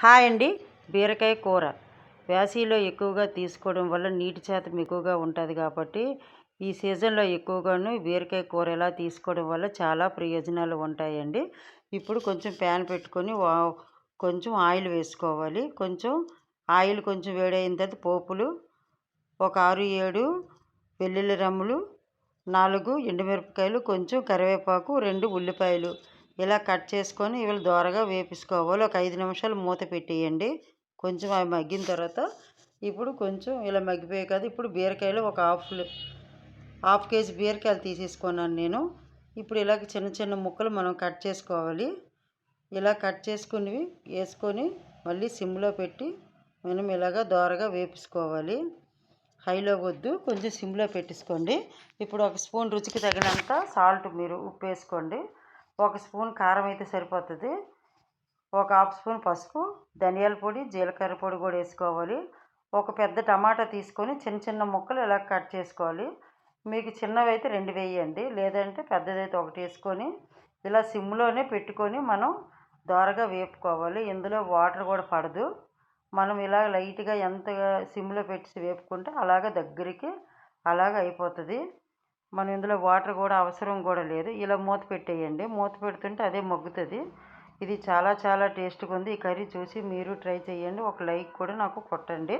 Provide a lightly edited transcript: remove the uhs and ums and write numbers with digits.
Hi అండి. బీరకాయ కూర వేసవిలో ఎక్కువగా తీసుకోవడం వల్ల నీటి శాతం ఎక్కువగా ఉంటుంది కాబట్టి ఈ సీజన్లో ఎక్కువగాను బీరకాయ కూర ఎలా తీసుకోవడం వల్ల చాలా ప్రయోజనాలు ఉంటాయండి. ఇప్పుడు కొంచెం ప్యాన్ పెట్టుకొని కొంచెం ఆయిల్ వేసుకోవాలి. ఆయిల్ కొంచెం వేడైన తర్వాత పోపులు ఒక 6-7 వెల్లుల్లి రమ్ములు, 4 ఎండుమిరపకాయలు, కొంచెం కరివేపాకు, 2 ఉల్లిపాయలు ఇలా కట్ చేసుకొని ఇవి దోరగా వేపించుకోవాలి. ఒక 5 నిమిషాలు మూత పెట్టేయండి. కొంచెం అవి మగ్గిన తర్వాత ఇప్పుడు కొంచెం ఇలా మగ్గిపోయాయి కదా, ఇప్పుడు బీరకాయలు ఒక హాఫ్ కేజీ బీరకాయలు తీసేసుకున్నాను నేను. ఇప్పుడు ఇలాగ చిన్న చిన్న ముక్కలు మనం కట్ చేసుకోవాలి. ఇలా కట్ చేసుకుని వేసుకొని మళ్ళీ సిమ్లో పెట్టి మనం ఇలాగ దోరగా వేపించుకోవాలి. హైలో వద్దు, కొంచెం సిమ్లో పెట్టేసుకోండి. ఇప్పుడు ఒక స్పూన్ రుచికి తగినంత సాల్ట్, మీరు ఉప్పు వేసుకోండి. ఒక స్పూన్ కారం అయితే సరిపోతుంది. ఒక హాఫ్ స్పూన్ పసుపు, ధనియాల పొడి, జీలకర్ర పొడి కూడా వేసుకోవాలి. ఒక పెద్ద టమాటా తీసుకొని చిన్న చిన్న ముక్కలు ఇలా కట్ చేసుకోవాలి. మీకు చిన్నవి అయితే 2 వేయండి, లేదంటే పెద్దదైతే 1 వేసుకొని ఇలా సిమ్లోనే పెట్టుకొని మనం దోరగా వేపుకోవాలి. ఇందులో వాటర్ కూడా పడదు. మనం ఇలా లైట్గా ఎంతగా సిమ్లో పెట్టి వేపుకుంటే అలాగ దగ్గరికి అలాగ అయిపోతుంది. మనం ఇందులో వాటర్ కూడా అవసరం కూడా లేదు. ఇలా మూత పెట్టేయండి. మూత పెడుతుంటే అదే మగ్గుతుంది. ఇది చాలా చాలా టేస్ట్గా ఉంది. ఈ కర్రీ చూసి మీరు ట్రై చేయండి. ఒక లైక్ కూడా నాకు కొట్టండి.